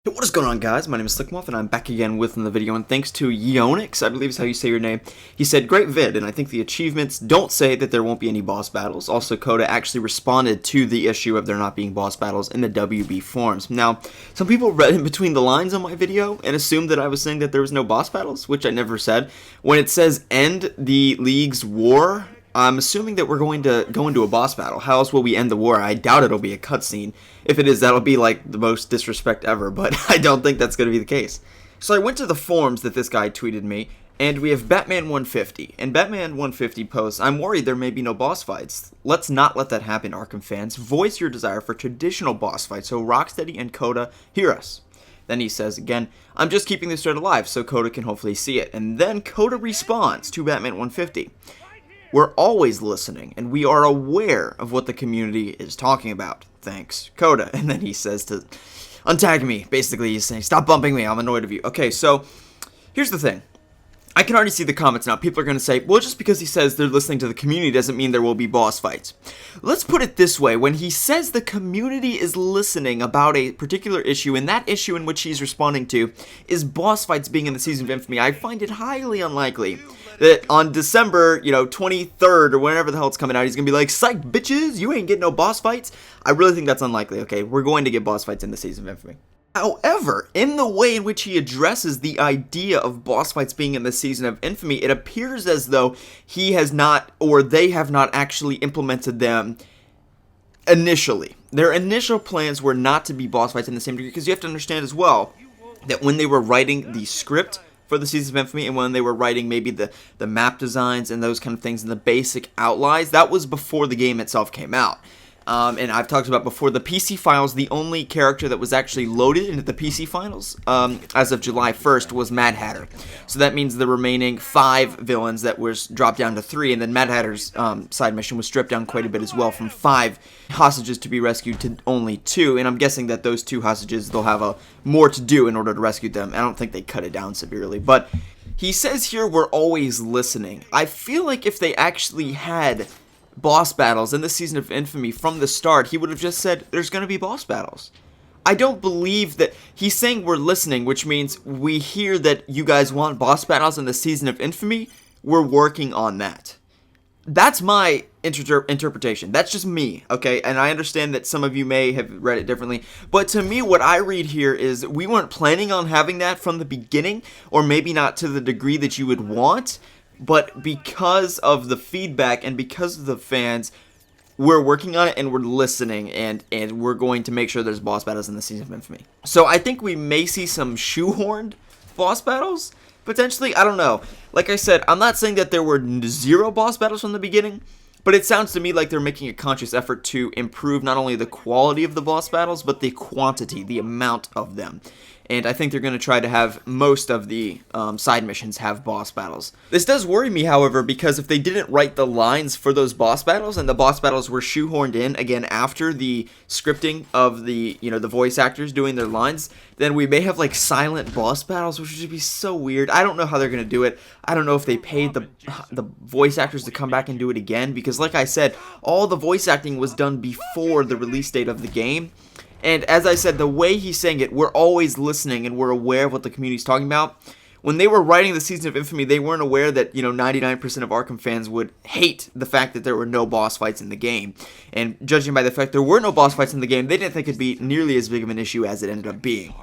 Hey, what is going on, guys? My name is Slikk and I'm back again with another video, and thanks to Yonix, I believe is how you say your name. He said, great vid, and I think the achievements don't say that there won't be any boss battles. Also, Coda actually responded to the issue of there not being boss battles in the WB forums. Now, some people read in between the lines on my video and assumed that I was saying that there was no boss battles, which I never said. When it says end the League's war, I'm assuming that we're going to go into a boss battle. How else will we end the war? I doubt it'll be a cutscene. If it is, that'll be like the most disrespect ever, but I don't think that's going to be the case. So I went to the forums that this guy tweeted me, and we have Batman 150. And Batman 150 posts, I'm worried there may be no boss fights. Let's not let that happen, Arkham fans. Voice your desire for traditional boss fights so Rocksteady and Coda hear us. Then he says again, I'm just keeping this thread alive so Coda can hopefully see it. And then Coda responds to Batman 150. We're always listening, and we are aware of what the community is talking about. Thanks, Coda. And then he says to untag me. Basically, he's saying, stop bumping me. I'm annoyed of you. Okay, so here's the thing. I can already see the comments now. People are going to say, well, just because he says they're listening to the community doesn't mean there will be boss fights. Let's put it this way. When he says the community is listening about a particular issue, and that issue in which he's responding to is boss fights being in the Season of Infamy, I find it highly unlikely that on December, 23rd or whenever the hell it's coming out, he's going to be like, psych, bitches, you ain't getting no boss fights. I really think that's unlikely, okay? We're going to get boss fights in the Season of Infamy. However, in the way in which he addresses the idea of boss fights being in the Season of Infamy, it appears as though he has not, or they have not actually implemented them initially. Their initial plans were not to be boss fights in the same degree, because you have to understand as well that when they were writing the script for the Season of Infamy, and when they were writing maybe the map designs and those kind of things and the basic outlines, that was before the game itself came out. And I've talked about before, the PC files, the only character that was actually loaded into the PC files as of July 1st was Mad Hatter. So that means the remaining 5 villains that was dropped down to 3, and then Mad Hatter's side mission was stripped down quite a bit as well, from 5 hostages to be rescued to only 2, and I'm guessing that those 2 hostages, they'll have more to do in order to rescue them. I don't think they cut it down severely, but he says here we're always listening. I feel like if they actually had boss battles in the Season of Infamy from the start, he would have just said there's going to be boss battles. I don't believe that he's saying we're listening, which means we hear that you guys want boss battles in the Season of Infamy. We're working on that. That's my interpretation. That's just me, okay? And I understand that some of you may have read it differently, but to me, what I read here is we weren't planning on having that from the beginning, or maybe not to the degree that you would want, but because of the feedback and because of the fans, we're working on it and we're listening, and we're going to make sure there's boss battles in the Season of Infamy. So I think we may see some shoehorned boss battles, potentially. I don't know. Like I said, I'm not saying that there were 0 boss battles from the beginning, but it sounds to me like they're making a conscious effort to improve not only the quality of the boss battles, but the quantity, the amount of them. And I think they're going to try to have most of the side missions have boss battles. This does worry me, however, because if they didn't write the lines for those boss battles, and the boss battles were shoehorned in, again, after the scripting of the, the voice actors doing their lines, then we may have, like, silent boss battles, which would be so weird. I don't know how they're going to do it. I don't know if they paid the voice actors to come back and do it again, because, like I said, all the voice acting was done before the release date of the game. And as I said, the way he's saying it, we're always listening and we're aware of what the community's talking about. When they were writing the Season of Infamy, they weren't aware that, 99% of Arkham fans would hate the fact that there were no boss fights in the game. And judging by the fact there were no boss fights in the game, they didn't think it'd be nearly as big of an issue as it ended up being.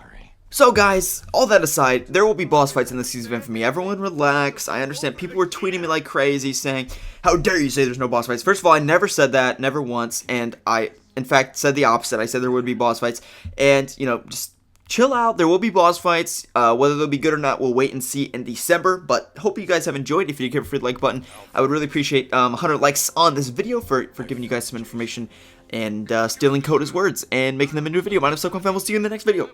So guys, all that aside, there will be boss fights in the Season of Infamy. Everyone relax. I understand people were tweeting me like crazy saying, how dare you say there's no boss fights? First of all, I never said that, never once, and I, in fact, said the opposite. I said there would be boss fights, and, just chill out. There will be boss fights. Whether they'll be good or not, we'll wait and see in December, but hope you guys have enjoyed. If you give a the like button, I would really appreciate 100 likes on this video for giving you guys some information and stealing Coda's words and making them into a video. My name is Slikk, we'll see you in the next video.